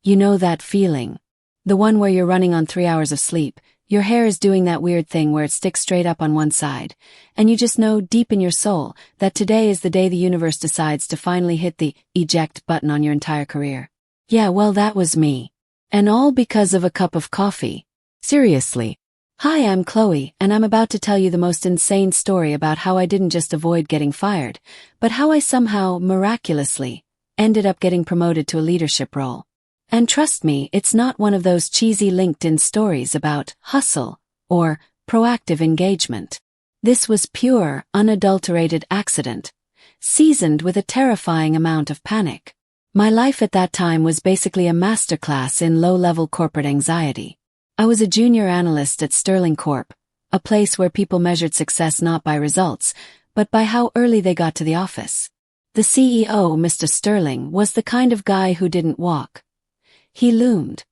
You know that feeling. The one where you're running on 3 hours of sleep, your hair is doing that weird thing where it sticks straight up on one side, and you just know deep in your soul that today is the day the universe decides to finally hit the eject button on your entire career. Yeah, well, that was me. And all because of a cup of coffee. Seriously. Hi, I'm Chloe, and I'm about to tell you the most insane story about how I didn't just avoid getting fired, but how I somehow, miraculously, ended up getting promoted to a leadership role. And trust me, it's not one of those cheesy LinkedIn stories about hustle or proactive engagement. This was pure, unadulterated accident, seasoned with a terrifying amount of panic. My life at that time was basically a masterclass in low-level corporate anxiety. I was a junior analyst at Sterling Corp, a place where people measured success not by results, but by how early they got to the office. The CEO, Mr. Sterling, was the kind of guy who didn't walk. He loomed.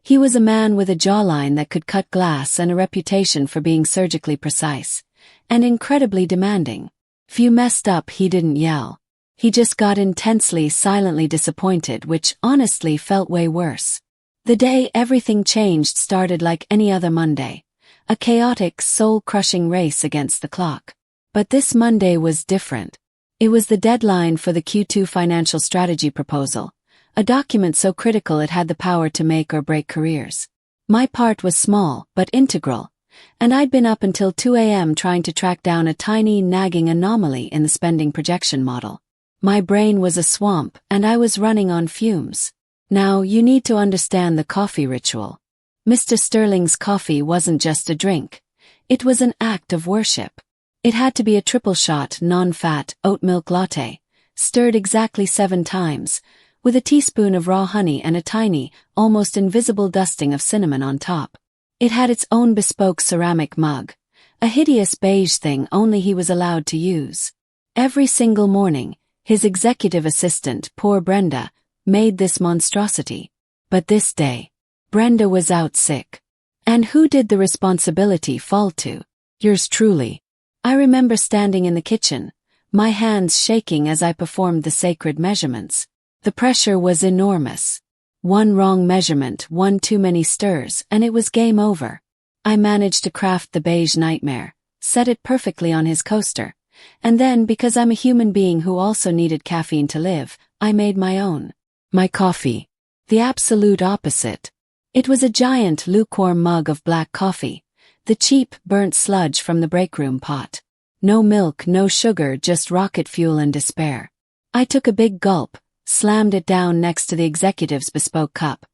He was a man with a jawline that could cut glass and a reputation for being surgically precise, and incredibly demanding. If you messed up, he didn't yell. He just got intensely, silently disappointed, which honestly felt way worse. The day everything changed started like any other Monday, a chaotic, soul-crushing race against the clock. But this Monday was different. It was the deadline for the Q2 financial strategy proposal, a document so critical it had the power to make or break careers. My part was small, but integral, and I'd been up until 2 a.m. trying to track down a tiny, nagging anomaly in the spending projection model. My brain was a swamp, and I was running on fumes. Now, you need to understand the coffee ritual. Mr. Sterling's coffee wasn't just a drink. It was an act of worship. It had to be a triple-shot, non-fat, oat milk latte, stirred exactly 7 times, with a teaspoon of raw honey and a tiny, almost invisible dusting of cinnamon on top. It had its own bespoke ceramic mug, a hideous beige thing only he was allowed to use. Every single morning, his executive assistant, poor Brenda, made this monstrosity. But this day, Brenda was out sick. And who did the responsibility fall to? Yours truly. I remember standing in the kitchen, my hands shaking as I performed the sacred measurements. The pressure was enormous. One wrong measurement, one too many stirs, and it was game over. I managed to craft the beige nightmare, set it perfectly on his coaster, and then, because I'm a human being who also needed caffeine to live, I made my own. My coffee. The absolute opposite. It was a giant, lukewarm mug of black coffee, the cheap, burnt sludge from the breakroom pot. No milk, no sugar, just rocket fuel and despair. I took a big gulp, slammed it down next to the executive's bespoke cup,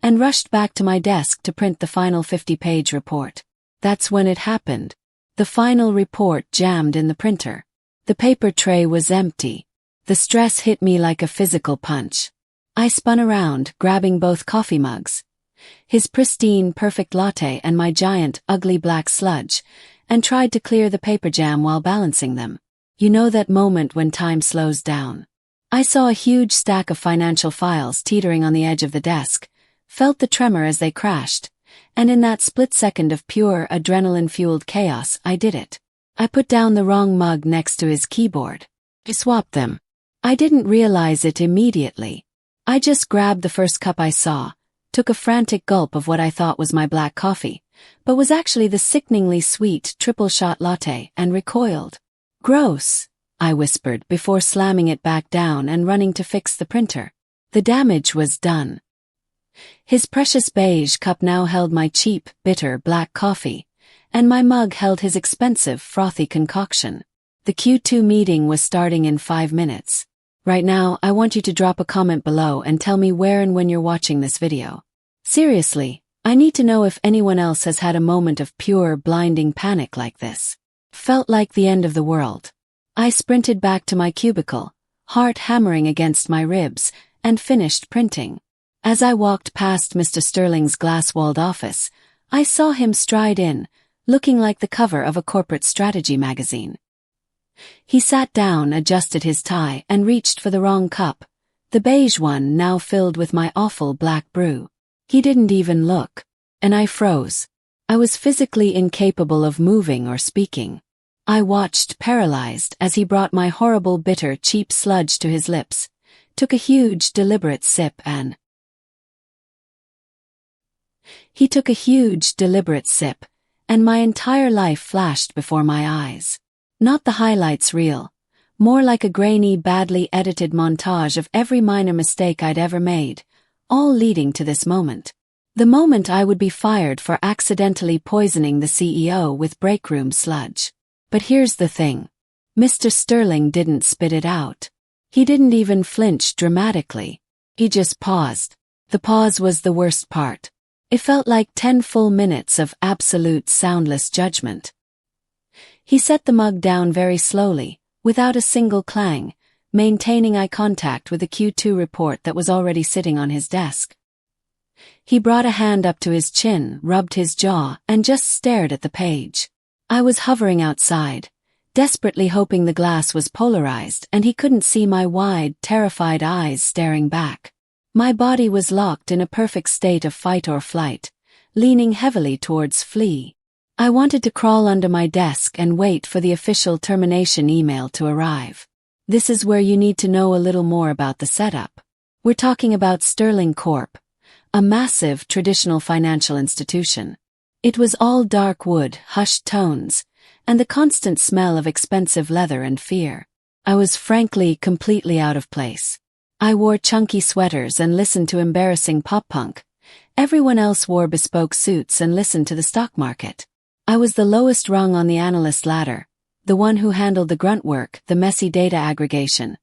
and rushed back to my desk to print the final 50-page report. That's when it happened. The final report jammed in the printer. The paper tray was empty. The stress hit me like a physical punch. I spun around, grabbing both coffee mugs, his pristine, perfect latte and my giant, ugly black sludge, and tried to clear the paper jam while balancing them. You know that moment when time slows down. I saw a huge stack of financial files teetering on the edge of the desk, felt the tremor as they crashed, and in that split second of pure, adrenaline-fueled chaos, I did it. I put down the wrong mug next to his keyboard. I swapped them. I didn't realize it immediately. I just grabbed the first cup I saw, took a frantic gulp of what I thought was my black coffee, but was actually the sickeningly sweet triple-shot latte, and recoiled. Gross, I whispered before slamming it back down and running to fix the printer. The damage was done. His precious beige cup now held my cheap, bitter black coffee, and my mug held his expensive, frothy concoction. The Q2 meeting was starting in 5 minutes. Right now, I want you to drop a comment below and tell me where and when you're watching this video. Seriously, I need to know if anyone else has had a moment of pure, blinding panic like this. Felt like the end of the world. I sprinted back to my cubicle, heart hammering against my ribs, and finished printing. As I walked past Mr. Sterling's glass-walled office, I saw him stride in, looking like the cover of a corporate strategy magazine. He sat down, adjusted his tie, and reached for the wrong cup, the beige one now filled with my awful black brew. He didn't even look, and I froze. I was physically incapable of moving or speaking. I watched, paralyzed, as he brought my horrible, bitter, cheap sludge to his lips, took a huge, deliberate sip and He took a huge, deliberate sip, and my entire life flashed before my eyes. Not the highlights reel, more like a grainy, badly edited montage of every minor mistake I'd ever made, all leading to this moment. The moment I would be fired for accidentally poisoning the CEO with breakroom sludge. But here's the thing. Mr. Sterling didn't spit it out. He didn't even flinch dramatically. He just paused. The pause was the worst part. It felt like 10 full minutes of absolute soundless judgment. He set the mug down very slowly, without a single clang, maintaining eye contact with the Q2 report that was already sitting on his desk. He brought a hand up to his chin, rubbed his jaw, and just stared at the page. I was hovering outside, desperately hoping the glass was polarized and he couldn't see my wide, terrified eyes staring back. My body was locked in a perfect state of fight or flight, leaning heavily towards flee. I wanted to crawl under my desk and wait for the official termination email to arrive. This is where you need to know a little more about the setup. We're talking about Sterling Corp., a massive traditional financial institution. It was all dark wood, hushed tones, and the constant smell of expensive leather and fear. I was frankly completely out of place. I wore chunky sweaters and listened to embarrassing pop-punk. Everyone else wore bespoke suits and listened to the stock market. I was the lowest rung on the analyst ladder, the one who handled the grunt work, the messy data aggregation,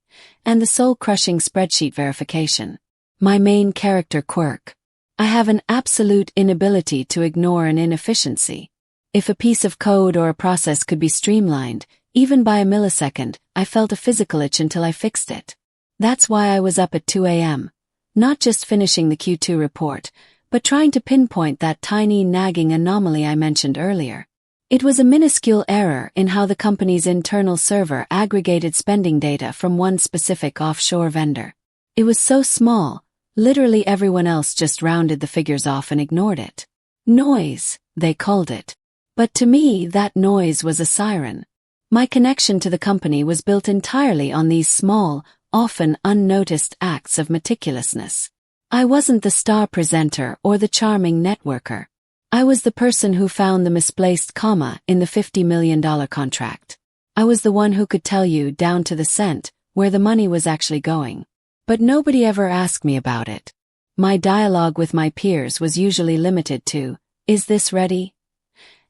and the soul-crushing spreadsheet verification. My main character quirk. I have an absolute inability to ignore an inefficiency. If a piece of code or a process could be streamlined, even by a millisecond, I felt a physical itch until I fixed it. That's why I was up at 2 a.m., not just finishing the Q2 report, but trying to pinpoint that tiny nagging anomaly I mentioned earlier. It was a minuscule error in how the company's internal server aggregated spending data from one specific offshore vendor. It was so small, literally everyone else just rounded the figures off and ignored it. Noise, they called it. But to me, that noise was a siren. My connection to the company was built entirely on these small, often unnoticed acts of meticulousness. I wasn't the star presenter or the charming networker. I was the person who found the misplaced comma in the $50 million contract. I was the one who could tell you, down to the cent, where the money was actually going. But nobody ever asked me about it. My dialogue with my peers was usually limited to, "Is this ready?"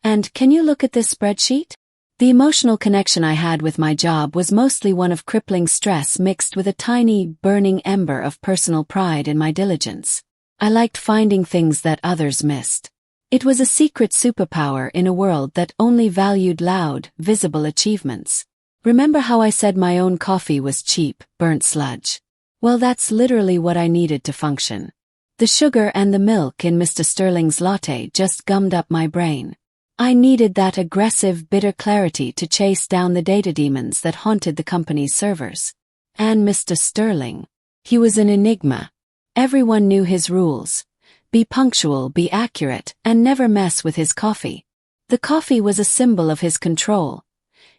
and "Can you look at this spreadsheet?" The emotional connection I had with my job was mostly one of crippling stress mixed with a tiny, burning ember of personal pride in my diligence. I liked finding things that others missed. It was a secret superpower in a world that only valued loud, visible achievements. Remember how I said my own coffee was cheap, burnt sludge? Well, that's literally what I needed to function. The sugar and the milk in Mr. Sterling's latte just gummed up my brain. I needed that aggressive, bitter clarity to chase down the data demons that haunted the company's servers. And Mr. Sterling. He was an enigma. Everyone knew his rules. Be punctual, be accurate, and never mess with his coffee. The coffee was a symbol of his control,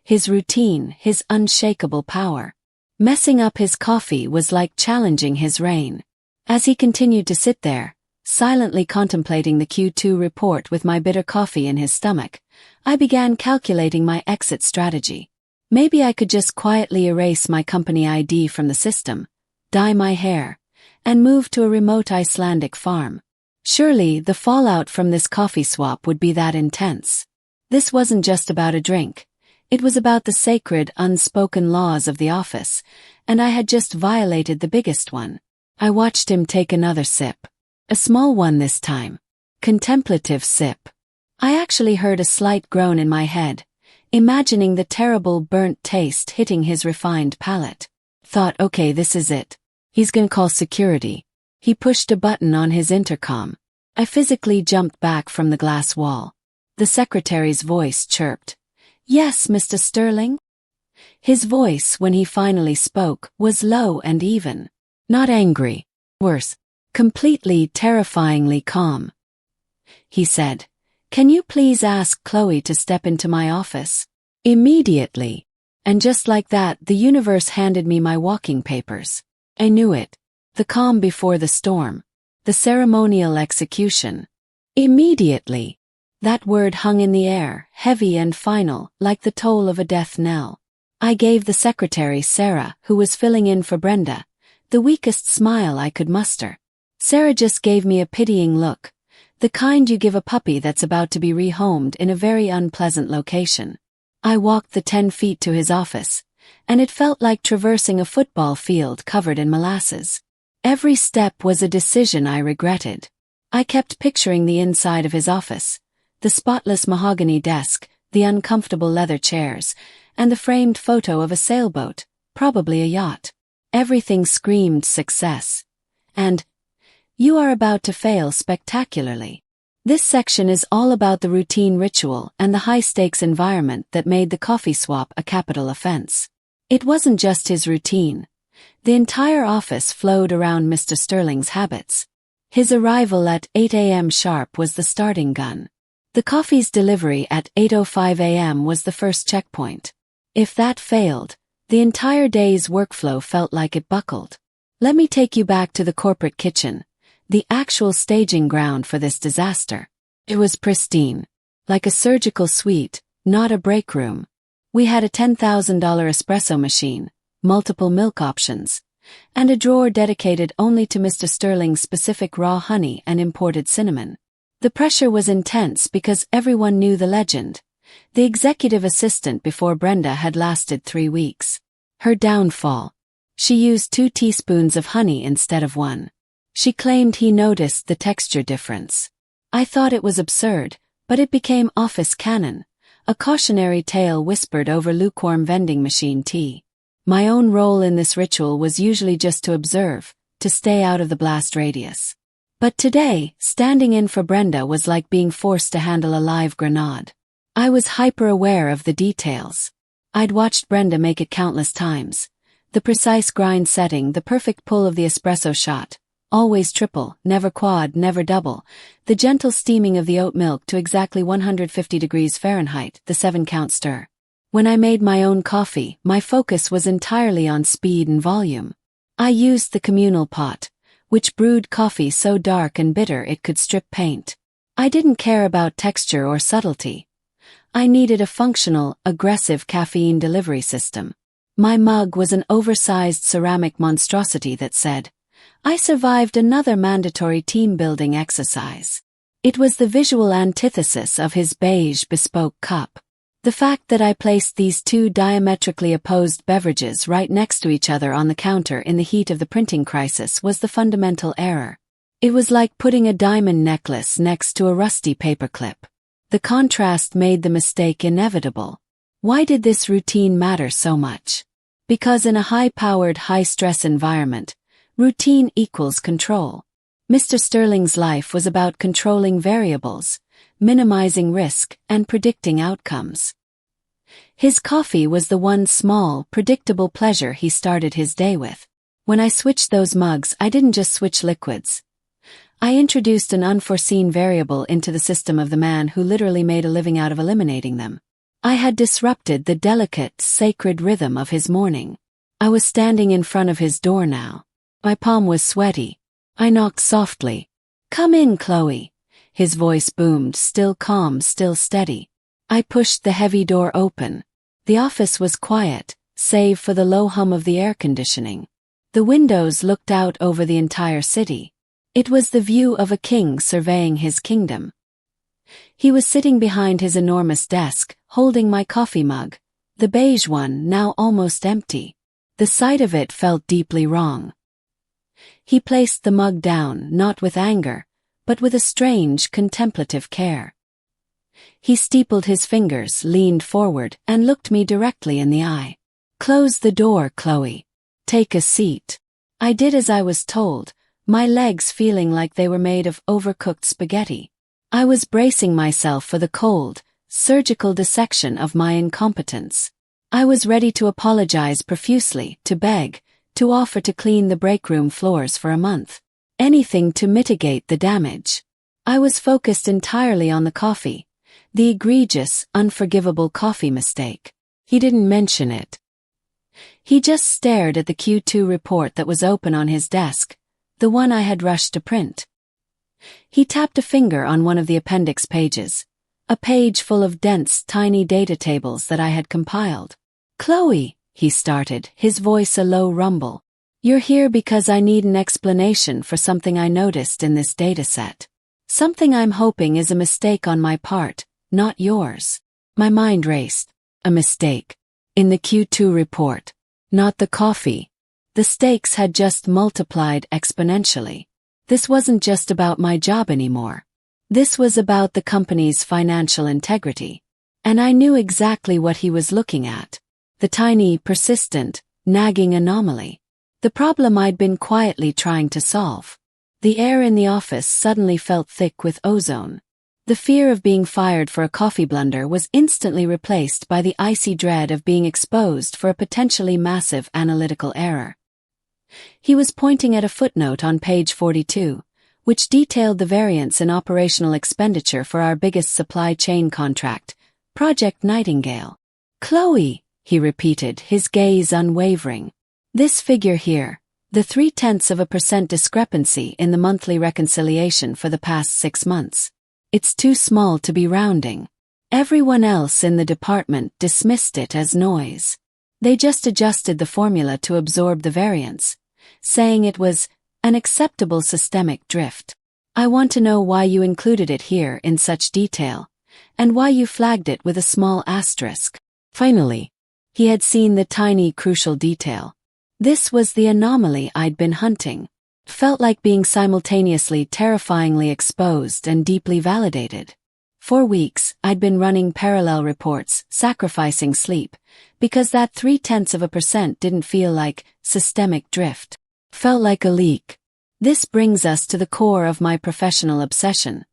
his routine, his unshakable power. Messing up his coffee was like challenging his reign. As he continued to sit there, silently contemplating the Q2 report with my bitter coffee in his stomach, I began calculating my exit strategy. Maybe I could just quietly erase my company ID from the system, dye my hair, and move to a remote Icelandic farm. Surely the fallout from this coffee swap would be that intense. This wasn't just about a drink. It was about the sacred, unspoken laws of the office, and I had just violated the biggest one. I watched him take another sip. A small one this time. Contemplative sip. I actually heard a slight groan in my head, imagining the terrible burnt taste hitting his refined palate. Thought, okay, this is it. He's gonna call security. He pushed a button on his intercom. I physically jumped back from the glass wall. The secretary's voice chirped. "Yes, Mr. Sterling?" His voice, when he finally spoke, was low and even. Not angry. Worse. Completely, terrifyingly calm. He said, "Can you please ask Chloe to step into my office?" Immediately. And just like that, the universe handed me my walking papers. I knew it. The calm before the storm. The ceremonial execution. Immediately. That word hung in the air, heavy and final, like the toll of a death knell. I gave the secretary, Sarah, who was filling in for Brenda, the weakest smile I could muster. Sarah just gave me a pitying look, the kind you give a puppy that's about to be rehomed in a very unpleasant location. I walked the 10 feet to his office, and it felt like traversing a football field covered in molasses. Every step was a decision I regretted. I kept picturing the inside of his office, the spotless mahogany desk, the uncomfortable leather chairs, and the framed photo of a sailboat, probably a yacht. Everything screamed success. And, you are about to fail spectacularly. This section is all about the routine ritual and the high-stakes environment that made the coffee swap a capital offense. It wasn't just his routine. The entire office flowed around Mr. Sterling's habits. His arrival at 8 a.m. sharp was the starting gun. The coffee's delivery at 8:05 a.m. was the first checkpoint. If that failed, the entire day's workflow felt like it buckled. Let me take you back to the corporate kitchen, the actual staging ground for this disaster. It was pristine, like a surgical suite, not a break room. We had a $10,000 espresso machine, multiple milk options, and a drawer dedicated only to Mr. Sterling's specific raw honey and imported cinnamon. The pressure was intense because everyone knew the legend. The executive assistant before Brenda had lasted 3 weeks. Her downfall. She used 2 teaspoons of honey instead of 1. She claimed he noticed the texture difference. I thought it was absurd, but it became office canon, a cautionary tale whispered over lukewarm vending machine tea. My own role in this ritual was usually just to observe, to stay out of the blast radius. But today, standing in for Brenda was like being forced to handle a live grenade. I was hyper-aware of the details. I'd watched Brenda make it countless times. The precise grind setting, the perfect pull of the espresso shot, always triple, never quad, never double, the gentle steaming of the oat milk to exactly 150 degrees Fahrenheit, the 7-count stir. When I made my own coffee, my focus was entirely on speed and volume. I used the communal pot, which brewed coffee so dark and bitter it could strip paint. I didn't care about texture or subtlety. I needed a functional, aggressive caffeine delivery system. My mug was an oversized ceramic monstrosity that said, "I survived another mandatory team-building exercise." It was the visual antithesis of his beige bespoke cup. The fact that I placed these 2 diametrically opposed beverages right next to each other on the counter in the heat of the printing crisis was the fundamental error. It was like putting a diamond necklace next to a rusty paperclip. The contrast made the mistake inevitable. Why did this routine matter so much? Because in a high-powered, high-stress environment, routine equals control. Mr. Sterling's life was about controlling variables, minimizing risk, and predicting outcomes. His coffee was the one small, predictable pleasure he started his day with. When I switched those mugs, I didn't just switch liquids. I introduced an unforeseen variable into the system of the man who literally made a living out of eliminating them. I had disrupted the delicate, sacred rhythm of his morning. I was standing in front of his door now. My palm was sweaty. I knocked softly. "Come in, Chloe." His voice boomed, still calm, still steady. I pushed the heavy door open. The office was quiet, save for the low hum of the air conditioning. The windows looked out over the entire city. It was the view of a king surveying his kingdom. He was sitting behind his enormous desk, holding my coffee mug, the beige one now almost empty. The sight of it felt deeply wrong. He placed the mug down, not with anger, but with a strange, contemplative care. He steepled his fingers, leaned forward, and looked me directly in the eye. "Close the door, Chloe. Take a seat." I did as I was told, my legs feeling like they were made of overcooked spaghetti. I was bracing myself for the cold, surgical dissection of my incompetence. I was ready to apologize profusely, to beg, to offer to clean the breakroom floors for a month. Anything to mitigate the damage. I was focused entirely on the coffee, the egregious, unforgivable coffee mistake. He didn't mention it. He just stared at the Q2 report that was open on his desk, the one I had rushed to print. He tapped a finger on one of the appendix pages, a page full of dense, tiny data tables that I had compiled. "Chloe," he started, his voice a low rumble. "You're here because I need an explanation for something I noticed in this dataset. Something I'm hoping is a mistake on my part, not yours." My mind raced. A mistake. In the Q2 report. Not the coffee. The stakes had just multiplied exponentially. This wasn't just about my job anymore. This was about the company's financial integrity. And I knew exactly what he was looking at. The tiny, persistent, nagging anomaly. The problem I'd been quietly trying to solve. The air in the office suddenly felt thick with ozone. The fear of being fired for a coffee blunder was instantly replaced by the icy dread of being exposed for a potentially massive analytical error. He was pointing at a footnote on page 42, which detailed the variance in operational expenditure for our biggest supply chain contract, Project Nightingale. "Chloe," he repeated, his gaze unwavering. "This figure here, the 0.3% discrepancy in the monthly reconciliation for the past 6 months. It's too small to be rounding." Everyone else in the department dismissed it as noise. They just adjusted the formula to absorb the variance, saying it was an acceptable systemic drift. "I want to know why you included it here in such detail, and why you flagged it with a small asterisk." Finally, he had seen the tiny crucial detail. This was the anomaly I'd been hunting. It felt like being simultaneously terrifyingly exposed and deeply validated. For weeks, I'd been running parallel reports, sacrificing sleep, because that 0.3% didn't feel like systemic drift. Felt like a leak. This brings us to the core of my professional obsession.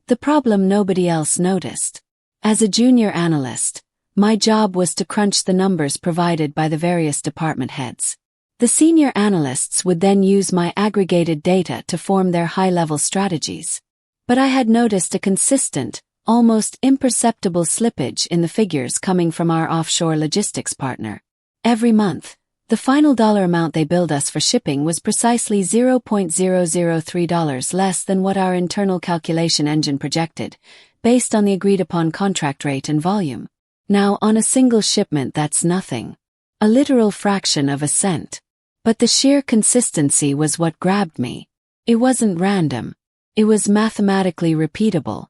The problem nobody else noticed. As a junior analyst, my job was to crunch the numbers provided by the various department heads. The senior analysts would then use my aggregated data to form their high-level strategies. But I had noticed a consistent, almost imperceptible slippage in the figures coming from our offshore logistics partner. Every month, the final dollar amount they billed us for shipping was precisely $0.003 less than what our internal calculation engine projected, based on the agreed-upon contract rate and volume. Now, on a single shipment, that's nothing. A literal fraction of a cent. But the sheer consistency was what grabbed me. It wasn't random. It was mathematically repeatable.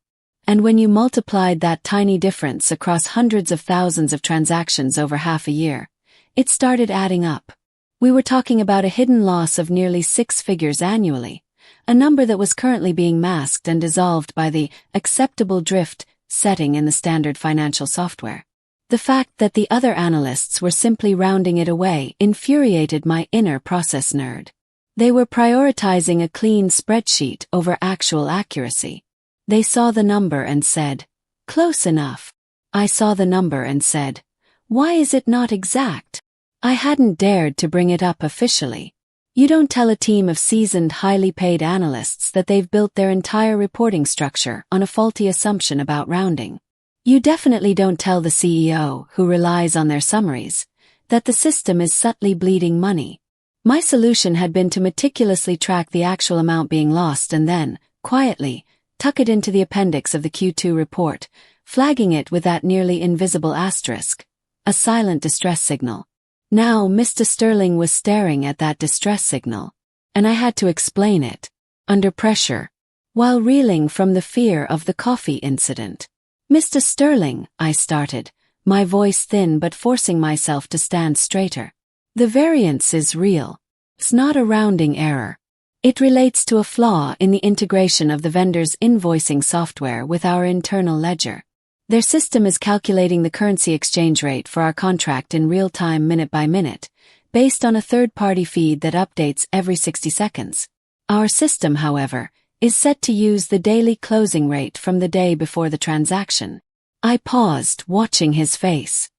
And when you multiplied that tiny difference across hundreds of thousands of transactions over half a year, it started adding up. We were talking about a hidden loss of nearly 6 figures annually, a number that was currently being masked and dissolved by the acceptable drift setting in the standard financial software. The fact that the other analysts were simply rounding it away infuriated my inner process nerd. They were prioritizing a clean spreadsheet over actual accuracy. They saw the number and said, "Close enough." I saw the number and said, "Why is it not exact?" I hadn't dared to bring it up officially. You don't tell a team of seasoned, highly paid analysts that they've built their entire reporting structure on a faulty assumption about rounding. You definitely don't tell the CEO, who relies on their summaries, that the system is subtly bleeding money. My solution had been to meticulously track the actual amount being lost and then, quietly, tuck it into the appendix of the Q2 report, flagging it with that nearly invisible asterisk, a silent distress signal. Now Mr. Sterling was staring at that distress signal, and I had to explain it, under pressure, while reeling from the fear of the coffee incident. "Mr. Sterling," I started, my voice thin but forcing myself to stand straighter. "The variance is real. It's not a rounding error. It relates to a flaw in the integration of the vendor's invoicing software with our internal ledger. Their system is calculating the currency exchange rate for our contract in real time, minute by minute, based on a third-party feed that updates every 60 seconds. Our system, however, is set to use the daily closing rate from the day before the transaction." I paused, watching his face.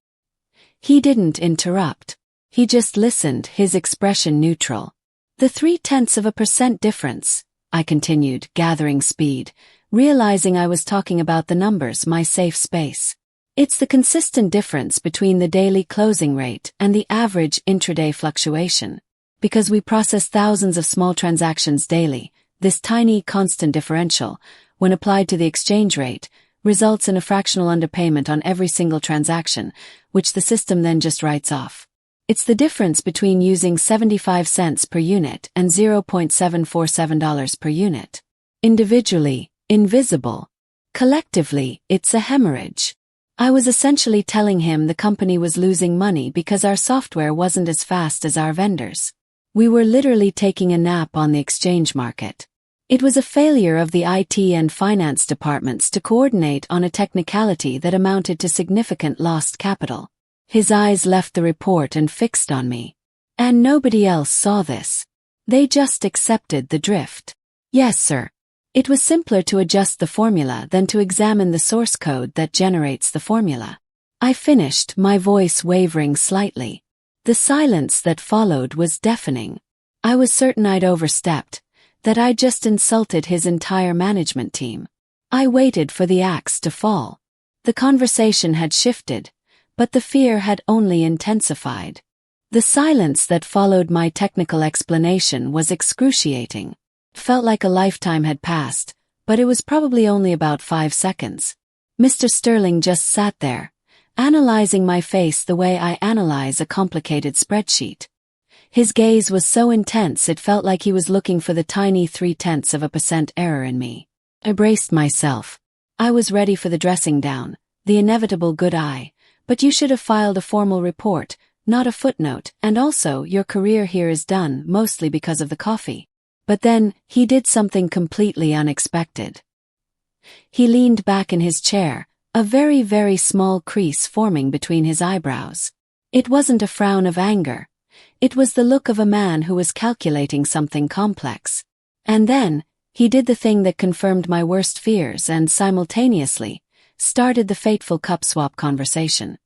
He didn't interrupt. He just listened, his expression neutral. "The 0.3% difference," I continued, gathering speed, realizing I was talking about the numbers, my safe space. "It's the consistent difference between the daily closing rate and the average intraday fluctuation. Because we process thousands of small transactions daily, This tiny, constant differential, when applied to the exchange rate, results in a fractional underpayment on every single transaction, which the system then just writes off. It's the difference between using 75 cents per unit and $0.747 per unit. Individually, invisible. Collectively, it's a hemorrhage. I was essentially telling him the company was losing money because our software wasn't as fast as our vendors. We were literally taking a nap on the exchange market. It was a failure of the IT and finance departments to coordinate on a technicality that amounted to significant lost capital. His eyes left the report and fixed on me. And nobody else saw this. They just accepted the drift. Yes, sir. It was simpler to adjust the formula than to examine the source code that generates the formula. I finished, my voice wavering slightly. The silence that followed was deafening. I was certain I'd overstepped, that I'd just insulted his entire management team. I waited for the axe to fall. The conversation had shifted, but the fear had only intensified. The silence that followed my technical explanation was excruciating. It felt like a lifetime had passed, but it was probably only about 5 seconds. Mr. Sterling just sat there, analyzing my face the way I analyze a complicated spreadsheet. His gaze was so intense it felt like he was looking for the tiny 0.3% error in me. I braced myself. I was ready for the dressing down, the inevitable good eye, but you should have filed a formal report, not a footnote, and also your career here is done mostly because of the coffee. But then, he did something completely unexpected. He leaned back in his chair, a very, very small crease forming between his eyebrows. It wasn't a frown of anger. It was the look of a man who was calculating something complex. And then, he did the thing that confirmed my worst fears and, simultaneously, started the fateful cup swap conversation.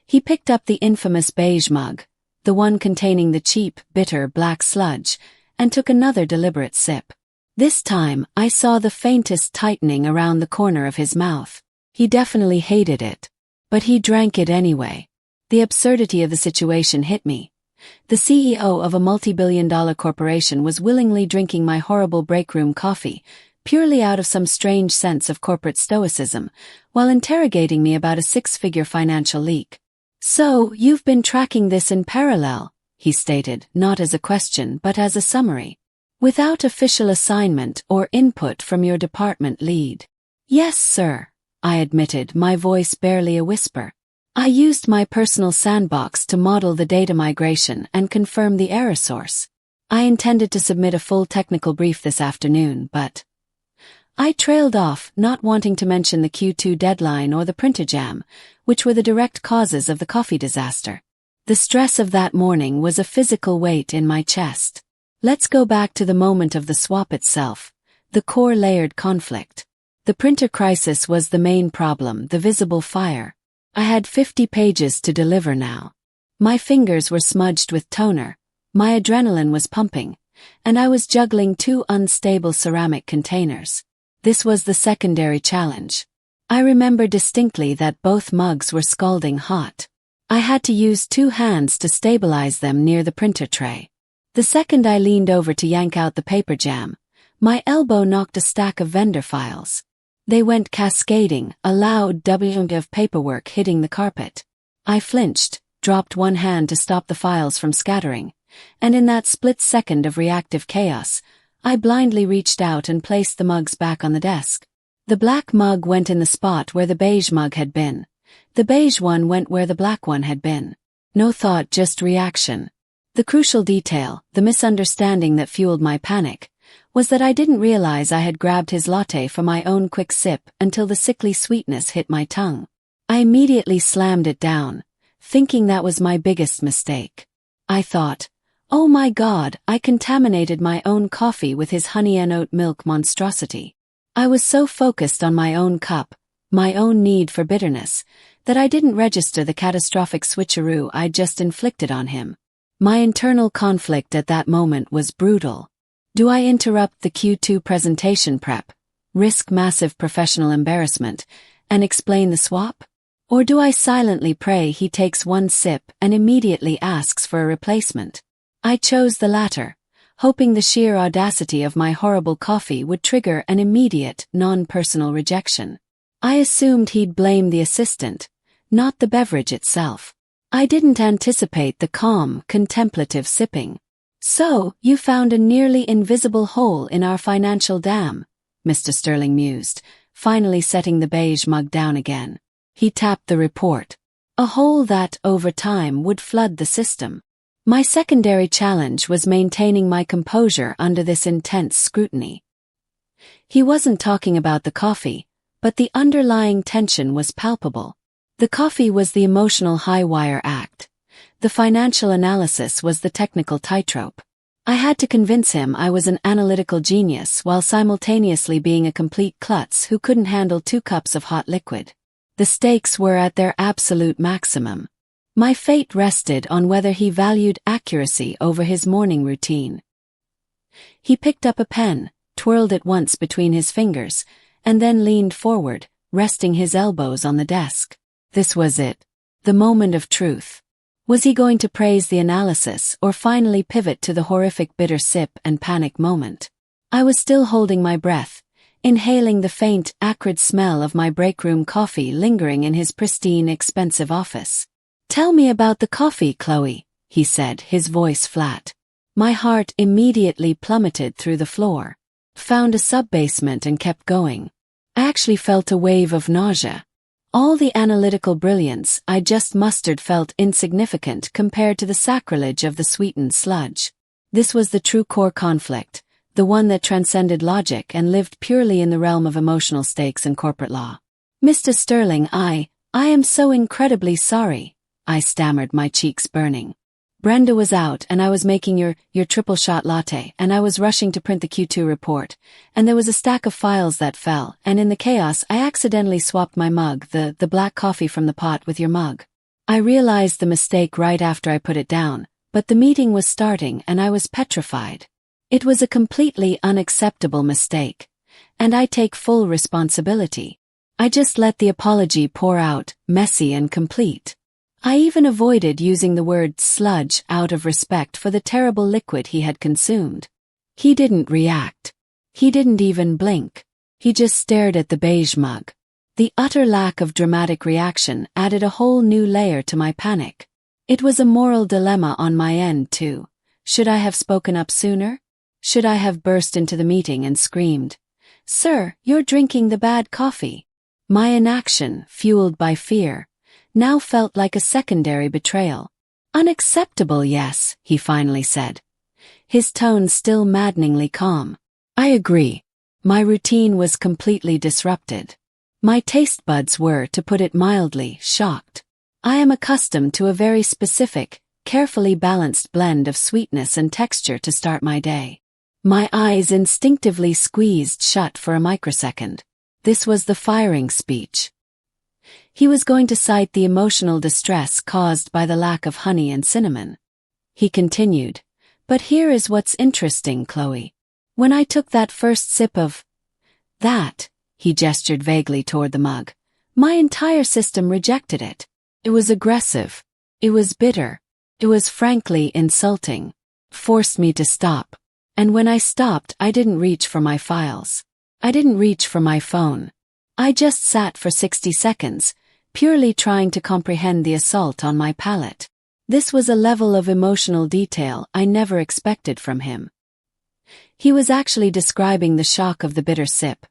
He picked up the infamous beige mug, the one containing the cheap, bitter black sludge, and took another deliberate sip. This time, I saw the faintest tightening around the corner of his mouth. He definitely hated it. But he drank it anyway. The absurdity of the situation hit me. The CEO of a multi-billion-dollar corporation was willingly drinking my horrible break-room coffee, purely out of some strange sense of corporate stoicism, while interrogating me about a 6-figure financial leak. "So, you've been tracking this in parallel," he stated, not as a question but as a summary. "Without official assignment or input from your department lead." "Yes, sir," I admitted, my voice barely a whisper. "I used my personal sandbox to model the data migration and confirm the error source. I intended to submit a full technical brief this afternoon, but I trailed off, not wanting to mention the Q2 deadline or the printer jam, which were the direct causes of the coffee disaster. The stress of that morning was a physical weight in my chest. Let's go back to the moment of the swap itself, the core layered conflict. The printer crisis was the main problem, the visible fire. I had 50 pages to deliver now. My fingers were smudged with toner, my adrenaline was pumping, and I was juggling 2 unstable ceramic containers. This was the secondary challenge. I remember distinctly that both mugs were scalding hot. I had to use 2 hands to stabilize them near the printer tray. The second I leaned over to yank out the paper jam, my elbow knocked a stack of vendor files. They went cascading, a loud doubling of paperwork hitting the carpet. I flinched, dropped one hand to stop the files from scattering, and in that split second of reactive chaos, I blindly reached out and placed the mugs back on the desk. The black mug went in the spot where the beige mug had been. The beige one went where the black one had been. No thought, just reaction. The crucial detail, the misunderstanding that fueled my panic, was that I didn't realize I had grabbed his latte for my own quick sip until the sickly sweetness hit my tongue. I immediately slammed it down, thinking that was my biggest mistake. I thought, oh my God, I contaminated my own coffee with his honey and oat milk monstrosity. I was so focused on my own cup, my own need for bitterness, that I didn't register the catastrophic switcheroo I'd just inflicted on him. My internal conflict at that moment was brutal. Do I interrupt the Q2 presentation prep, risk massive professional embarrassment, and explain the swap? Or do I silently pray he takes one sip and immediately asks for a replacement? I chose the latter, hoping the sheer audacity of my horrible coffee would trigger an immediate, non-personal rejection. I assumed he'd blame the assistant, not the beverage itself. I didn't anticipate the calm, contemplative sipping. "So, you found a nearly invisible hole in our financial dam," Mr. Sterling mused, finally setting the beige mug down again. He tapped the report. "A hole that, over time, would flood the system." My secondary challenge was maintaining my composure under this intense scrutiny. He wasn't talking about the coffee, but the underlying tension was palpable. The coffee was the emotional high-wire act. The financial analysis was the technical tightrope. I had to convince him I was an analytical genius while simultaneously being a complete klutz who couldn't handle 2 cups of hot liquid. The stakes were at their absolute maximum. My fate rested on whether he valued accuracy over his morning routine. He picked up a pen, twirled it once between his fingers, and then leaned forward, resting his elbows on the desk. This was it. The moment of truth. Was he going to praise the analysis or finally pivot to the horrific bitter sip and panic moment? I was still holding my breath, inhaling the faint, acrid smell of my break-room coffee lingering in his pristine, expensive office. "Tell me about the coffee, Chloe," he said, his voice flat. My heart immediately plummeted through the floor. Found a sub-basement and kept going. I actually felt a wave of nausea. All the analytical brilliance I just mustered felt insignificant compared to the sacrilege of the sweetened sludge. This was the true core conflict, the one that transcended logic and lived purely in the realm of emotional stakes and corporate law. "Mr. Sterling, I am so incredibly sorry," I stammered, my cheeks burning. "Brenda was out and I was making your triple shot latte and I was rushing to print the Q2 report, and there was a stack of files that fell, and in the chaos I accidentally swapped my mug, the black coffee from the pot, with your mug. I realized the mistake right after I put it down, but the meeting was starting and I was petrified. It was a completely unacceptable mistake, and I take full responsibility." I just let the apology pour out, messy and complete. I even avoided using the word sludge out of respect for the terrible liquid he had consumed. He didn't react. He didn't even blink. He just stared at the beige mug. The utter lack of dramatic reaction added a whole new layer to my panic. It was a moral dilemma on my end, too. Should I have spoken up sooner? Should I have burst into the meeting and screamed, "Sir, you're drinking the bad coffee"? My inaction, fueled by fear, now felt like a secondary betrayal. "Unacceptable, yes," he finally said, his tone still maddeningly calm. "I agree." My routine was completely disrupted. My taste buds were, to put it mildly, shocked. I am accustomed to a very specific, carefully balanced blend of sweetness and texture to start my day. My eyes instinctively squeezed shut for a microsecond. This was the firing speech. He was going to cite the emotional distress caused by the lack of honey and cinnamon. He continued, "But here is what's interesting, Chloe. When I took that first sip of that," he gestured vaguely toward the mug, "my entire system rejected it. It was aggressive. It was bitter. It was frankly insulting. Forced me to stop. And when I stopped, I didn't reach for my files. I didn't reach for my phone. I just sat for 60 seconds, purely trying to comprehend the assault on my palate. This was a level of emotional detail I never expected from him. He was actually describing the shock of the bitter sip,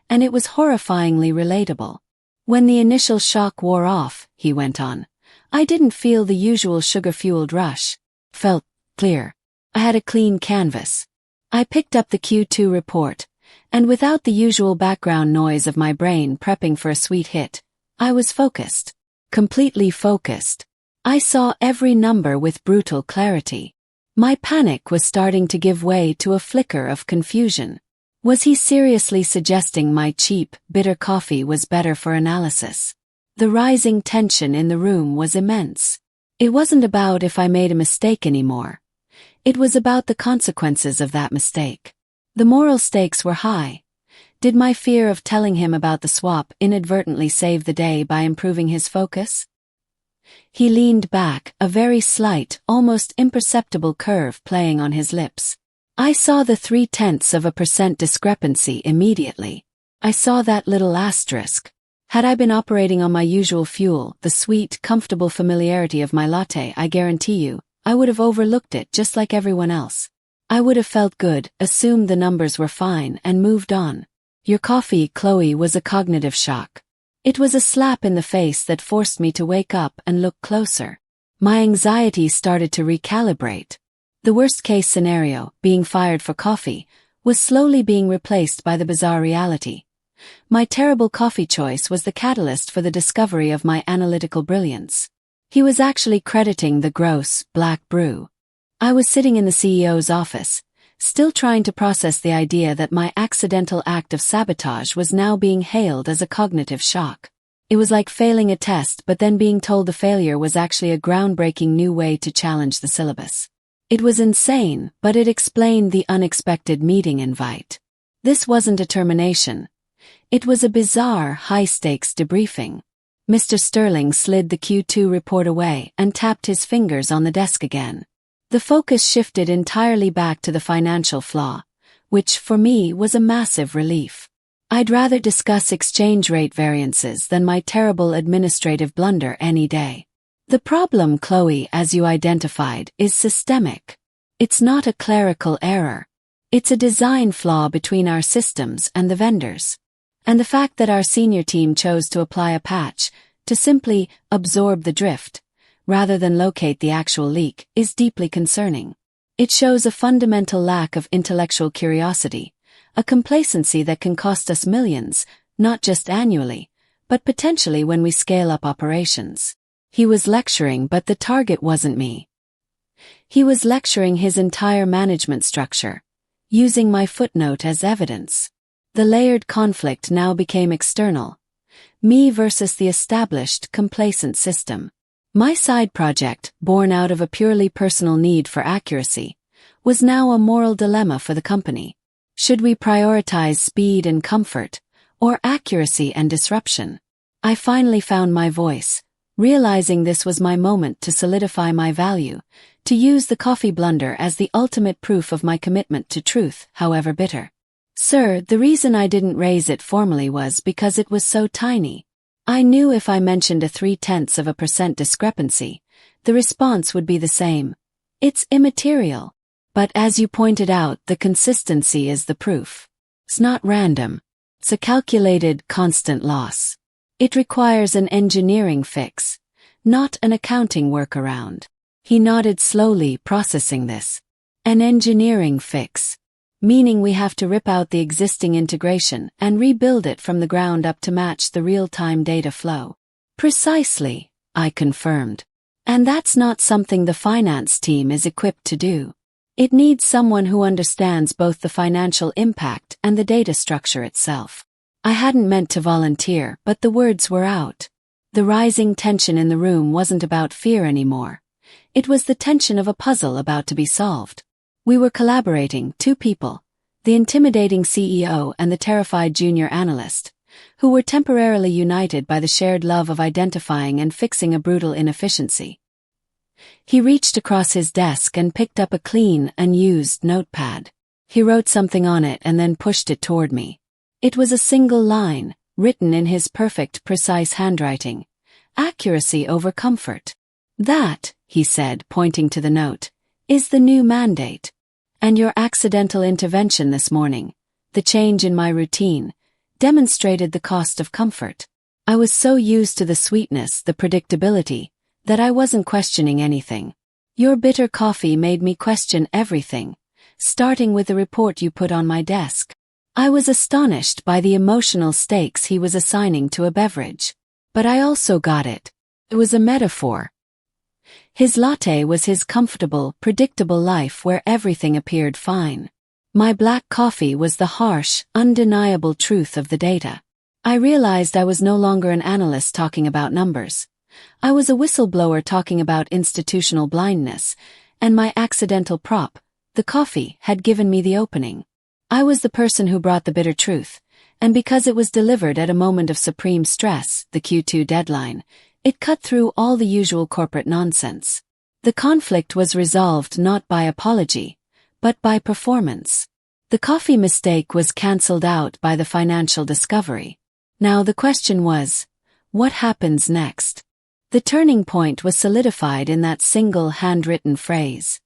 and it was horrifyingly relatable. "When the initial shock wore off," he went on, "I didn't feel the usual sugar-fueled rush. Felt clear. I had a clean canvas. I picked up the Q2 report, and without the usual background noise of my brain prepping for a sweet hit, I was focused. Completely focused. I saw every number with brutal clarity. My panic was starting to give way to a flicker of confusion. Was he seriously suggesting my cheap, bitter coffee was better for analysis? The rising tension in the room was immense. It wasn't about if I made a mistake anymore. It was about the consequences of that mistake. The moral stakes were high. Did my fear of telling him about the swap inadvertently save the day by improving his focus? He leaned back, a very slight, almost imperceptible curve playing on his lips. I saw the 0.3% discrepancy immediately. I saw that little asterisk. Had I been operating on my usual fuel, the sweet, comfortable familiarity of my latte, I guarantee you, I would have overlooked it just like everyone else. I would have felt good, assumed the numbers were fine, and moved on. Your coffee, Chloe, was a cognitive shock. It was a slap in the face that forced me to wake up and look closer. My anxiety started to recalibrate. The worst-case scenario, being fired for coffee, was slowly being replaced by the bizarre reality. My terrible coffee choice was the catalyst for the discovery of my analytical brilliance. He was actually crediting the gross, black brew. I was sitting in the CEO's office, still trying to process the idea that my accidental act of sabotage was now being hailed as a cognitive shock. It was like failing a test but then being told the failure was actually a groundbreaking new way to challenge the syllabus. It was insane, but it explained the unexpected meeting invite. This wasn't a termination. It was a bizarre, high-stakes debriefing. Mr. Sterling slid the Q2 report away and tapped his fingers on the desk again. The focus shifted entirely back to the financial flaw, which, for me, was a massive relief. I'd rather discuss exchange rate variances than my terrible administrative blunder any day. The problem, Chloe, as you identified, is systemic. It's not a clerical error. It's a design flaw between our systems and the vendors. And the fact that our senior team chose to apply a patch, to simply absorb the drift, rather than locate the actual leak, is deeply concerning. It shows a fundamental lack of intellectual curiosity, a complacency that can cost us millions, not just annually, but potentially when we scale up operations. He was lecturing, but the target wasn't me. He was lecturing his entire management structure, using my footnote as evidence. The layered conflict now became external. Me versus the established, complacent system. My side project, born out of a purely personal need for accuracy, was now a moral dilemma for the company. Should we prioritize speed and comfort, or accuracy and disruption? I finally found my voice, realizing this was my moment to solidify my value, to use the coffee blunder as the ultimate proof of my commitment to truth, however bitter. Sir, the reason I didn't raise it formally was because it was so tiny. I knew if I mentioned a 0.3% discrepancy, the response would be the same. It's immaterial. But as you pointed out, the consistency is the proof. It's not random. It's a calculated, constant loss. It requires an engineering fix, not an accounting workaround. He nodded slowly, processing this. An engineering fix. Meaning we have to rip out the existing integration and rebuild it from the ground up to match the real-time data flow. Precisely, I confirmed. And that's not something the finance team is equipped to do. It needs someone who understands both the financial impact and the data structure itself. I hadn't meant to volunteer, but the words were out. The rising tension in the room wasn't about fear anymore. It was the tension of a puzzle about to be solved. We were collaborating, two people, the intimidating CEO and the terrified junior analyst, who were temporarily united by the shared love of identifying and fixing a brutal inefficiency. He reached across his desk and picked up a clean, unused notepad. He wrote something on it and then pushed it toward me. It was a single line, written in his perfect, precise handwriting. Accuracy over comfort. That, he said, pointing to the note, is the new mandate. And your accidental intervention this morning, the change in my routine, demonstrated the cost of comfort. I was so used to the sweetness, the predictability, that I wasn't questioning anything. Your bitter coffee made me question everything, starting with the report you put on my desk. I was astonished by the emotional stakes he was assigning to a beverage. But I also got it. It was a metaphor. His latte was his comfortable, predictable life where everything appeared fine. My black coffee was the harsh, undeniable truth of the data. I realized I was no longer an analyst talking about numbers. I was a whistleblower talking about institutional blindness, and my accidental prop, the coffee, had given me the opening. I was the person who brought the bitter truth, and because it was delivered at a moment of supreme stress, the Q2 deadline, it cut through all the usual corporate nonsense. The conflict was resolved not by apology, but by performance. The coffee mistake was cancelled out by the financial discovery. Now the question was, what happens next? The turning point was solidified in that single handwritten phrase.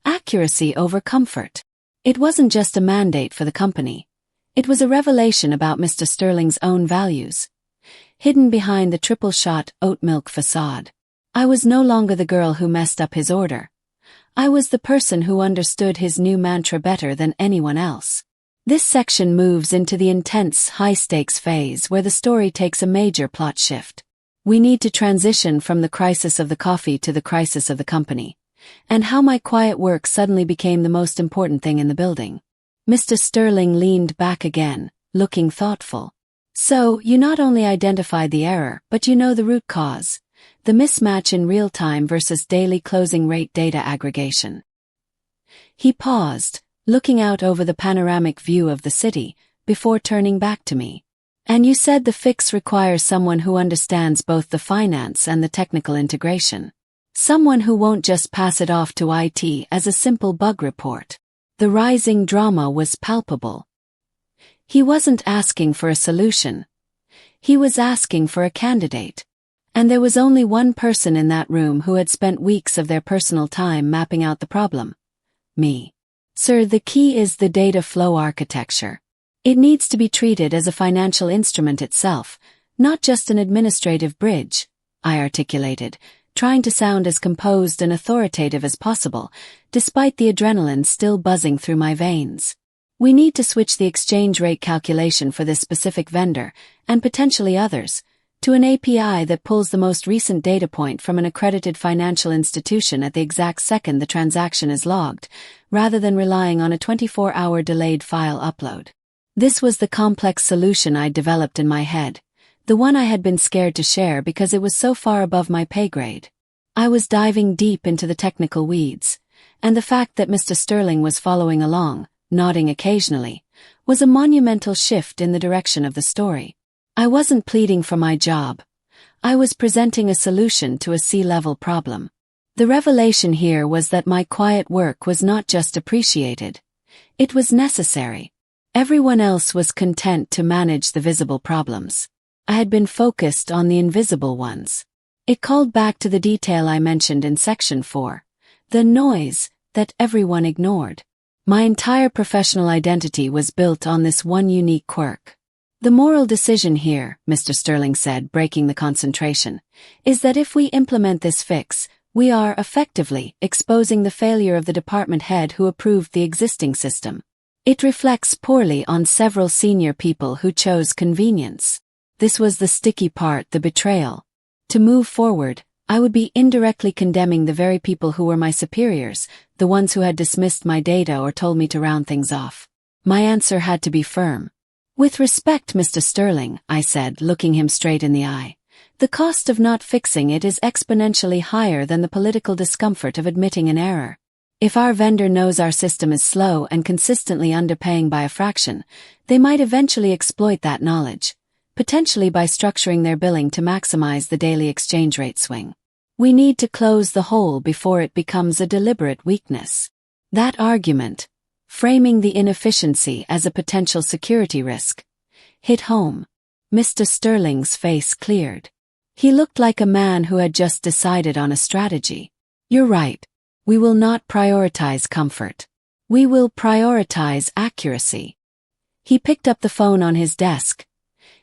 Accuracy over comfort. It wasn't just a mandate for the company. It was a revelation about Mr. Sterling's own values, hidden behind the triple-shot oat milk facade. I was no longer the girl who messed up his order. I was the person who understood his new mantra better than anyone else. This section moves into the intense, high-stakes phase where the story takes a major plot shift. We need to transition from the crisis of the coffee to the crisis of the company, and how my quiet work suddenly became the most important thing in the building. Mr. Sterling leaned back again, looking thoughtful. So, you not only identified the error, but you know the root cause, the mismatch in real-time versus daily closing rate data aggregation. He paused, looking out over the panoramic view of the city, before turning back to me. And you said the fix requires someone who understands both the finance and the technical integration. Someone who won't just pass it off to IT as a simple bug report. The rising drama was palpable. He wasn't asking for a solution. He was asking for a candidate. And there was only one person in that room who had spent weeks of their personal time mapping out the problem. Me. Sir, the key is the data flow architecture. It needs to be treated as a financial instrument itself, not just an administrative bridge, I articulated, trying to sound as composed and authoritative as possible, despite the adrenaline still buzzing through my veins. We need to switch the exchange rate calculation for this specific vendor, and potentially others, to an API that pulls the most recent data point from an accredited financial institution at the exact second the transaction is logged, rather than relying on a 24-hour delayed file upload. This was the complex solution I'd developed in my head, the one I had been scared to share because it was so far above my pay grade. I was diving deep into the technical weeds, and the fact that Mr. Sterling was following along, nodding occasionally, was a monumental shift in the direction of the story. I wasn't pleading for my job. I was presenting a solution to a C-level problem. The revelation here was that my quiet work was not just appreciated. It was necessary. Everyone else was content to manage the visible problems. I had been focused on the invisible ones. It called back to the detail I mentioned in Section 4, the noise that everyone ignored. My entire professional identity was built on this one unique quirk. The moral decision here, Mr. Sterling said, breaking the concentration, is that if we implement this fix, we are effectively exposing the failure of the department head who approved the existing system. It reflects poorly on several senior people who chose convenience. This was the sticky part, the betrayal. To move forward, I would be indirectly condemning the very people who were my superiors, the ones who had dismissed my data or told me to round things off. My answer had to be firm. With respect, Mr. Sterling, I said, looking him straight in the eye, the cost of not fixing it is exponentially higher than the political discomfort of admitting an error. If our vendor knows our system is slow and consistently underpaying by a fraction, they might eventually exploit that knowledge, potentially by structuring their billing to maximize the daily exchange rate swing. We need to close the hole before it becomes a deliberate weakness. That argument, framing the inefficiency as a potential security risk, hit home. Mr. Sterling's face cleared. He looked like a man who had just decided on a strategy. You're right. We will not prioritize comfort. We will prioritize accuracy. He picked up the phone on his desk,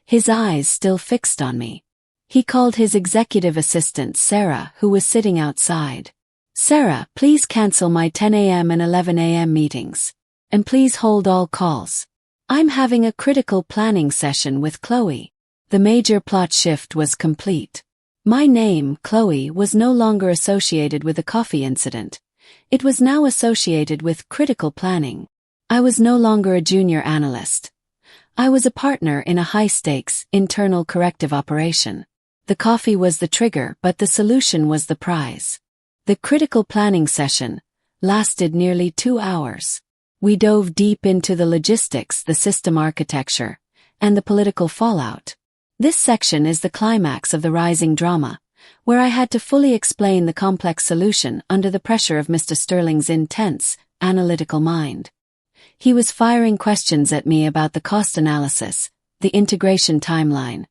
his eyes still fixed on me. He called his executive assistant, Sarah, who was sitting outside. Sarah, please cancel my 10 a.m. and 11 a.m. meetings. And please hold all calls. I'm having a critical planning session with Chloe. The major plot shift was complete. My name, Chloe, was no longer associated with the coffee incident. It was now associated with critical planning. I was no longer a junior analyst. I was a partner in a high-stakes, internal corrective operation. The coffee was the trigger, but the solution was the prize. The critical planning session lasted nearly 2 hours. We dove deep into the logistics, the system architecture, and the political fallout. This section is the climax of the rising drama, where I had to fully explain the complex solution under the pressure of Mr. Sterling's intense, analytical mind. He was firing questions at me about the cost analysis, the integration timeline,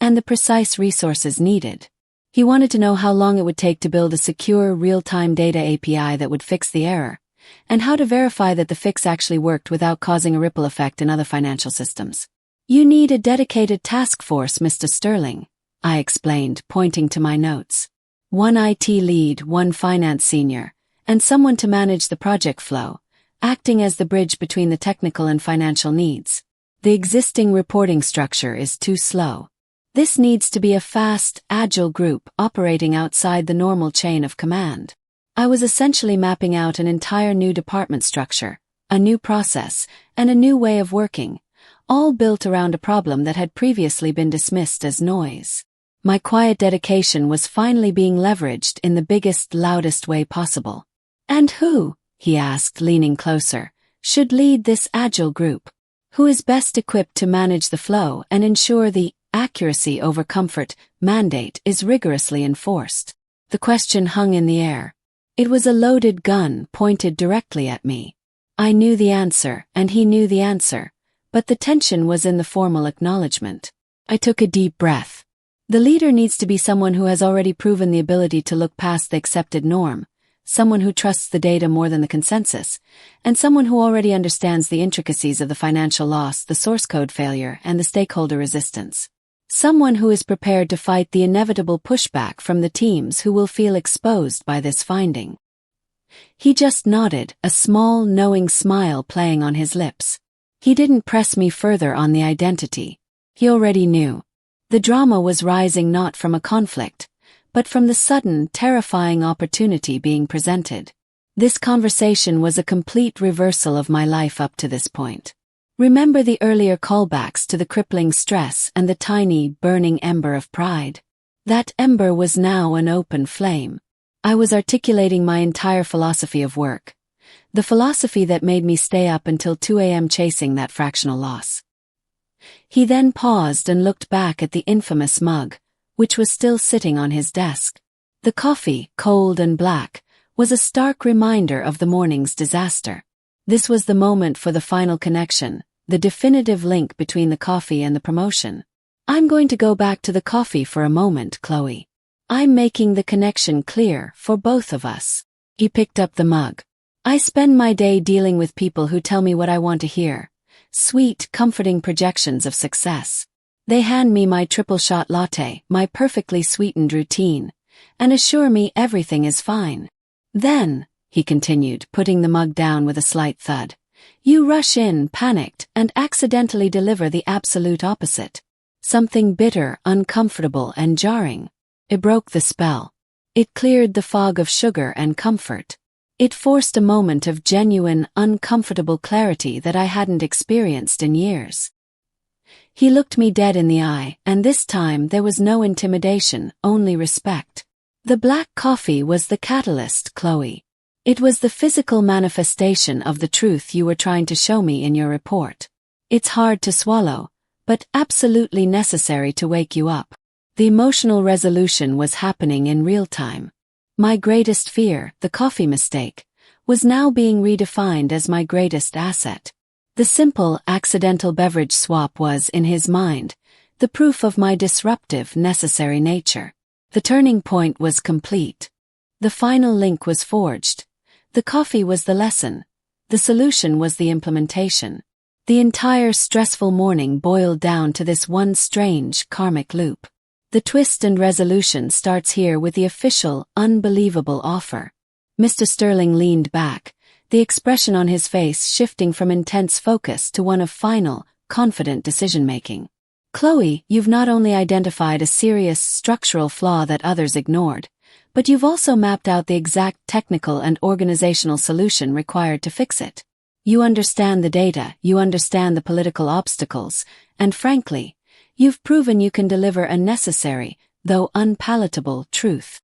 and the precise resources needed. He wanted to know how long it would take to build a secure, real-time data API that would fix the error, and how to verify that the fix actually worked without causing a ripple effect in other financial systems. "You need a dedicated task force, Mr. Sterling," I explained, pointing to my notes. "One IT lead, one finance senior, and someone to manage the project flow, acting as the bridge between the technical and financial needs. The existing reporting structure is too slow. This needs to be a fast, agile group operating outside the normal chain of command." I was essentially mapping out an entire new department structure, a new process, and a new way of working, all built around a problem that had previously been dismissed as noise. My quiet dedication was finally being leveraged in the biggest, loudest way possible. "And who," he asked, leaning closer, "should lead this agile group? Who is best equipped to manage the flow and ensure the accuracy over comfort mandate is rigorously enforced?" The question hung in the air. It was a loaded gun pointed directly at me. I knew the answer, and he knew the answer, but the tension was in the formal acknowledgement. I took a deep breath. The leader needs to be someone who has already proven the ability to look past the accepted norm, someone who trusts the data more than the consensus, and someone who already understands the intricacies of the financial loss, the source code failure, and the stakeholder resistance. Someone who is prepared to fight the inevitable pushback from the teams who will feel exposed by this finding. He just nodded, a small, knowing smile playing on his lips. He didn't press me further on the identity. He already knew. The drama was rising not from a conflict, but from the sudden, terrifying opportunity being presented. This conversation was a complete reversal of my life up to this point. Remember the earlier callbacks to the crippling stress and the tiny, burning ember of pride? That ember was now an open flame. I was articulating my entire philosophy of work. The philosophy that made me stay up until 2 a.m. chasing that fractional loss. He then paused and looked back at the infamous mug, which was still sitting on his desk. The coffee, cold and black, was a stark reminder of the morning's disaster. This was the moment for the final connection, the definitive link between the coffee and the promotion. "I'm going to go back to the coffee for a moment, Chloe. I'm making the connection clear for both of us." He picked up the mug. "I spend my day dealing with people who tell me what I want to hear. Sweet, comforting projections of success. They hand me my triple-shot latte, my perfectly sweetened routine, and assure me everything is fine. Then," he continued, putting the mug down with a slight thud, "you rush in, panicked, and accidentally deliver the absolute opposite. Something bitter, uncomfortable, and jarring. It broke the spell. It cleared the fog of sugar and comfort. It forced a moment of genuine, uncomfortable clarity that I hadn't experienced in years." He looked me dead in the eye, and this time there was no intimidation, only respect. "The black coffee was the catalyst, Chloe. It was the physical manifestation of the truth you were trying to show me in your report. It's hard to swallow, but absolutely necessary to wake you up. The emotional resolution was happening in real time. My greatest fear, the coffee mistake, was now being redefined as my greatest asset. The simple, accidental beverage swap was, in his mind, the proof of my disruptive, necessary nature. The turning point was complete. The final link was forged. The coffee was the lesson. The solution was the implementation. The entire stressful morning boiled down to this one strange, karmic loop. The twist and resolution starts here with the official, unbelievable offer. Mr. Sterling leaned back, the expression on his face shifting from intense focus to one of final, confident decision-making. "Chloe, you've not only identified a serious structural flaw that others ignored, but you've also mapped out the exact technical and organizational solution required to fix it. You understand the data, you understand the political obstacles, and frankly, you've proven you can deliver a necessary, though unpalatable, truth."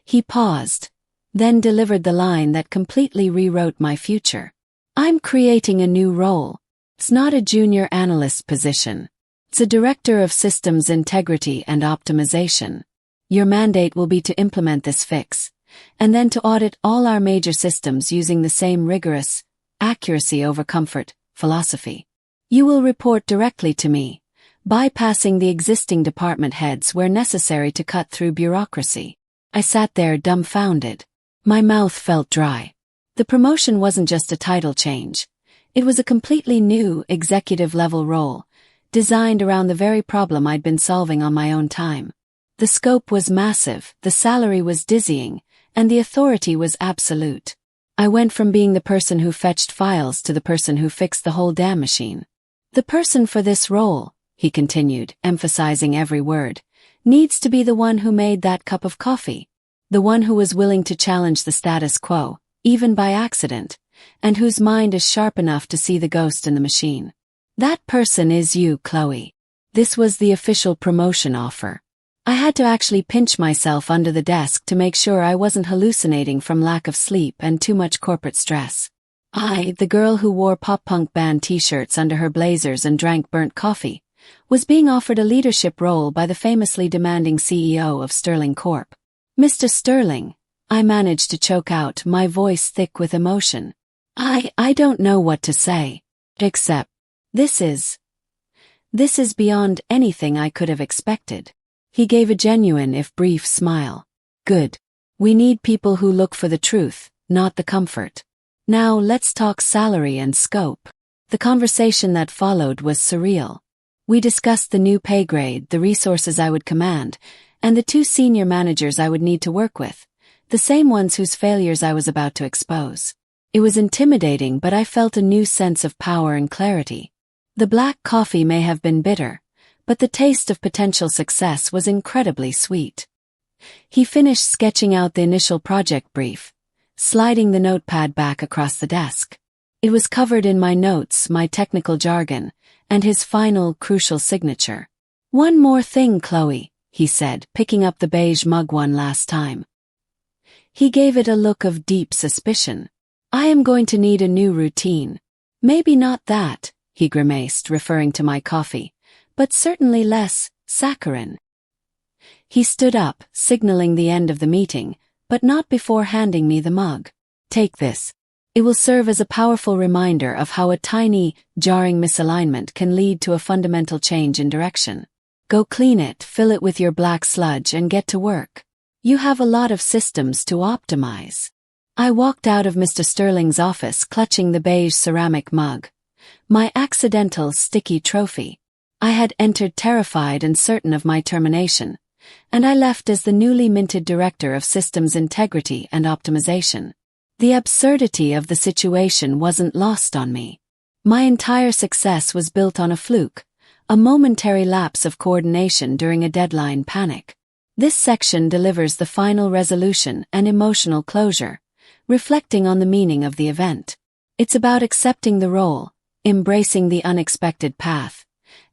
He paused, then delivered the line that completely rewrote my future. "I'm creating a new role. It's not a junior analyst position. It's a director of systems integrity and optimization. Your mandate will be to implement this fix, and then to audit all our major systems using the same rigorous, accuracy over comfort philosophy. You will report directly to me, bypassing the existing department heads where necessary to cut through bureaucracy. I sat there dumbfounded. My mouth felt dry. The promotion wasn't just a title change. It was a completely new executive-level role, designed around the very problem I'd been solving on my own time. The scope was massive, the salary was dizzying, and the authority was absolute. I went from being the person who fetched files to the person who fixed the whole damn machine. The person for this role, he continued, emphasizing every word, needs to be the one who made that cup of coffee. The one who was willing to challenge the status quo, even by accident, and whose mind is sharp enough to see the ghost in the machine. That person is you, Chloe. This was the official promotion offer. I had to actually pinch myself under the desk to make sure I wasn't hallucinating from lack of sleep and too much corporate stress. I, the girl who wore pop-punk band t-shirts under her blazers and drank burnt coffee, was being offered a leadership role by the famously demanding CEO of Sterling Corp. Mr. Sterling, I managed to choke out, my voice thick with emotion. I don't know what to say. Except, this is beyond anything I could have expected. He gave a genuine, if brief, smile. Good. We need people who look for the truth, not the comfort. Now let's talk salary and scope. The conversation that followed was surreal. We discussed the new pay grade, the resources I would command, and the 2 senior managers I would need to work with, the same ones whose failures I was about to expose. It was intimidating, but I felt a new sense of power and clarity. The black coffee may have been bitter, but the taste of potential success was incredibly sweet. He finished sketching out the initial project brief, sliding the notepad back across the desk. It was covered in my notes, my technical jargon, and his final, crucial signature. One more thing, Chloe, he said, picking up the beige mug one last time. He gave it a look of deep suspicion. I am going to need a new routine. Maybe not that, he grimaced, referring to my coffee, but certainly less saccharine. He stood up, signaling the end of the meeting, but not before handing me the mug. Take this. It will serve as a powerful reminder of how a tiny, jarring misalignment can lead to a fundamental change in direction. Go clean it, fill it with your black sludge, and get to work. You have a lot of systems to optimize. I walked out of Mr. Sterling's office clutching the beige ceramic mug, my accidental sticky trophy. I had entered terrified and certain of my termination, and I left as the newly minted Director of Systems Integrity and Optimization. The absurdity of the situation wasn't lost on me. My entire success was built on a fluke, a momentary lapse of coordination during a deadline panic. This section delivers the final resolution and emotional closure, reflecting on the meaning of the event. It's about accepting the role, embracing the unexpected path,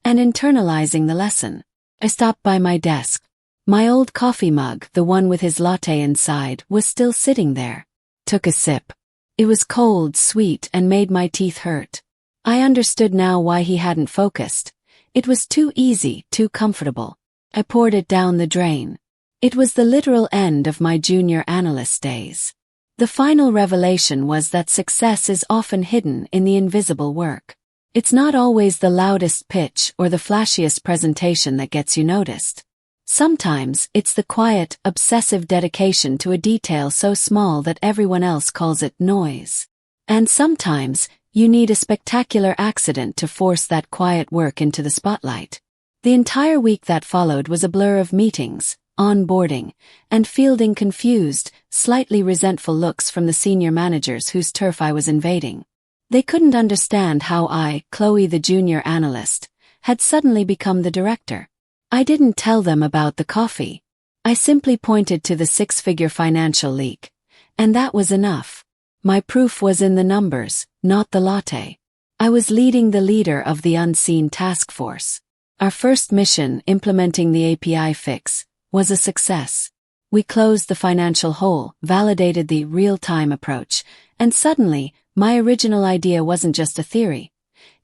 and internalizing the lesson. I stopped by my desk. My old coffee mug, the one with his latte inside, was still sitting there. Took a sip. It was cold, sweet, and made my teeth hurt. I understood now why he hadn't focused. It was too easy, too comfortable. I poured it down the drain. It was the literal end of my junior analyst days. The final revelation was that success is often hidden in the invisible work. It's not always the loudest pitch or the flashiest presentation that gets you noticed. Sometimes it's the quiet, obsessive dedication to a detail so small that everyone else calls it noise. And sometimes you need a spectacular accident to force that quiet work into the spotlight. The entire week that followed was a blur of meetings, onboarding, and fielding confused, slightly resentful looks from the senior managers whose turf I was invading. They couldn't understand how I, Chloe the junior analyst, had suddenly become the director. I didn't tell them about the coffee. I simply pointed to the 6-figure financial leak. And that was enough. My proof was in the numbers, not the latte. I was leading the leader of the unseen task force. Our first mission, implementing the API fix, was a success. We closed the financial hole, validated the real-time approach, and suddenly, my original idea wasn't just a theory.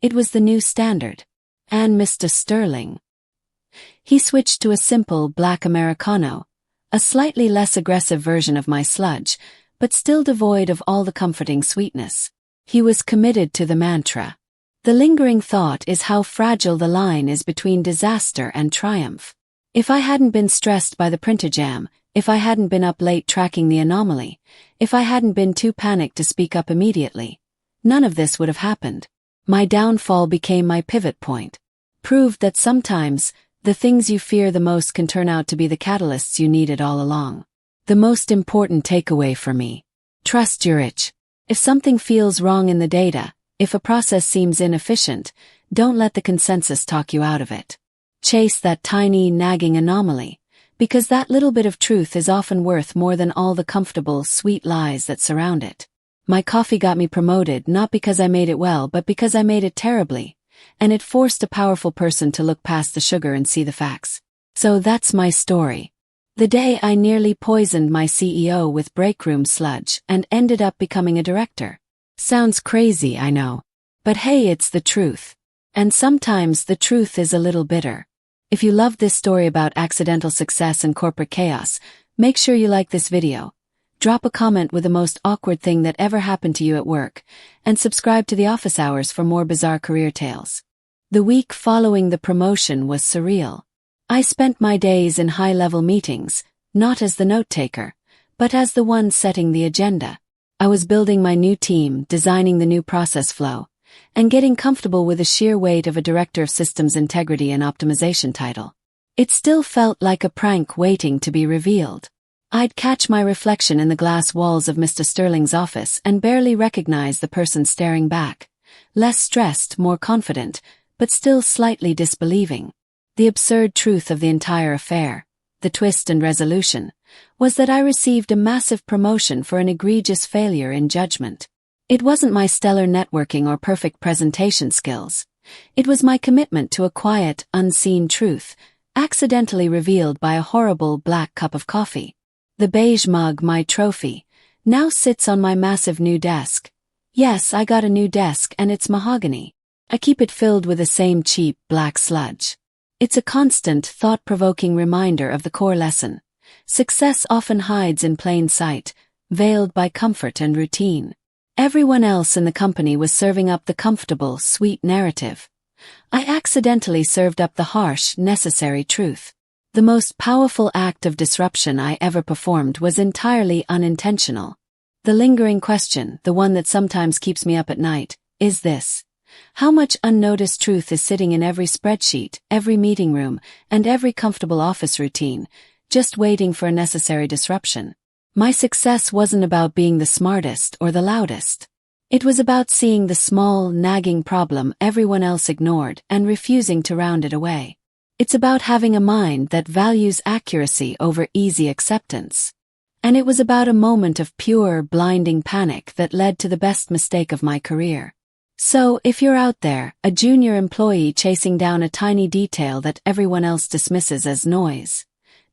It was the new standard. And Mr. Sterling. He switched to a simple black Americano, a slightly less aggressive version of my sludge, but still devoid of all the comforting sweetness. He was committed to the mantra. The lingering thought is how fragile the line is between disaster and triumph. If I hadn't been stressed by the printer jam, if I hadn't been up late tracking the anomaly, if I hadn't been too panicked to speak up immediately, none of this would have happened. My downfall became my pivot point. Proved that sometimes, the things you fear the most can turn out to be the catalysts you needed all along. The most important takeaway for me: trust your itch. If something feels wrong in the data, if a process seems inefficient, don't let the consensus talk you out of it. Chase that tiny, nagging anomaly, because that little bit of truth is often worth more than all the comfortable, sweet lies that surround it. My coffee got me promoted not because I made it well but because I made it terribly, and it forced a powerful person to look past the sugar and see the facts. So that's my story. The day I nearly poisoned my CEO with breakroom sludge and ended up becoming a director. Sounds crazy, I know. But hey, it's the truth. And sometimes the truth is a little bitter. If you loved this story about accidental success and corporate chaos, make sure you like this video. Drop a comment with the most awkward thing that ever happened to you at work, and subscribe to The Office Hours for more bizarre career tales. The week following the promotion was surreal. I spent my days in high-level meetings, not as the note-taker, but as the one setting the agenda. I was building my new team, designing the new process flow, and getting comfortable with the sheer weight of a Director of Systems Integrity and Optimization title. It still felt like a prank waiting to be revealed. I'd catch my reflection in the glass walls of Mr. Sterling's office and barely recognize the person staring back. Less stressed, more confident, but still slightly disbelieving. The absurd truth of the entire affair, the twist and resolution, was that I received a massive promotion for an egregious failure in judgment. It wasn't my stellar networking or perfect presentation skills. It was my commitment to a quiet, unseen truth, accidentally revealed by a horrible black cup of coffee. The beige mug, my trophy, now sits on my massive new desk. Yes, I got a new desk and it's mahogany. I keep it filled with the same cheap, black sludge. It's a constant, thought-provoking reminder of the core lesson. Success often hides in plain sight, veiled by comfort and routine. Everyone else in the company was serving up the comfortable, sweet narrative. I accidentally served up the harsh, necessary truth. The most powerful act of disruption I ever performed was entirely unintentional. The lingering question, the one that sometimes keeps me up at night, is this: how much unnoticed truth is sitting in every spreadsheet, every meeting room, and every comfortable office routine, just waiting for a necessary disruption? My success wasn't about being the smartest or the loudest. It was about seeing the small, nagging problem everyone else ignored and refusing to round it away. It's about having a mind that values accuracy over easy acceptance. And it was about a moment of pure, blinding panic that led to the best mistake of my career. So, if you're out there, a junior employee chasing down a tiny detail that everyone else dismisses as noise,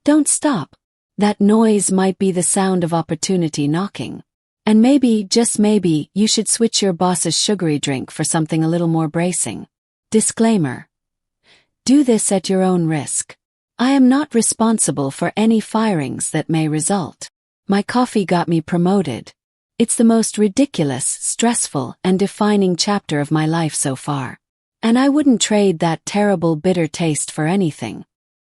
don't stop. That noise might be the sound of opportunity knocking. And maybe, just maybe, you should switch your boss's sugary drink for something a little more bracing. Disclaimer. Do this at your own risk. I am not responsible for any firings that may result. My coffee got me promoted. It's the most ridiculous, stressful, and defining chapter of my life so far. And I wouldn't trade that terrible bitter taste for anything.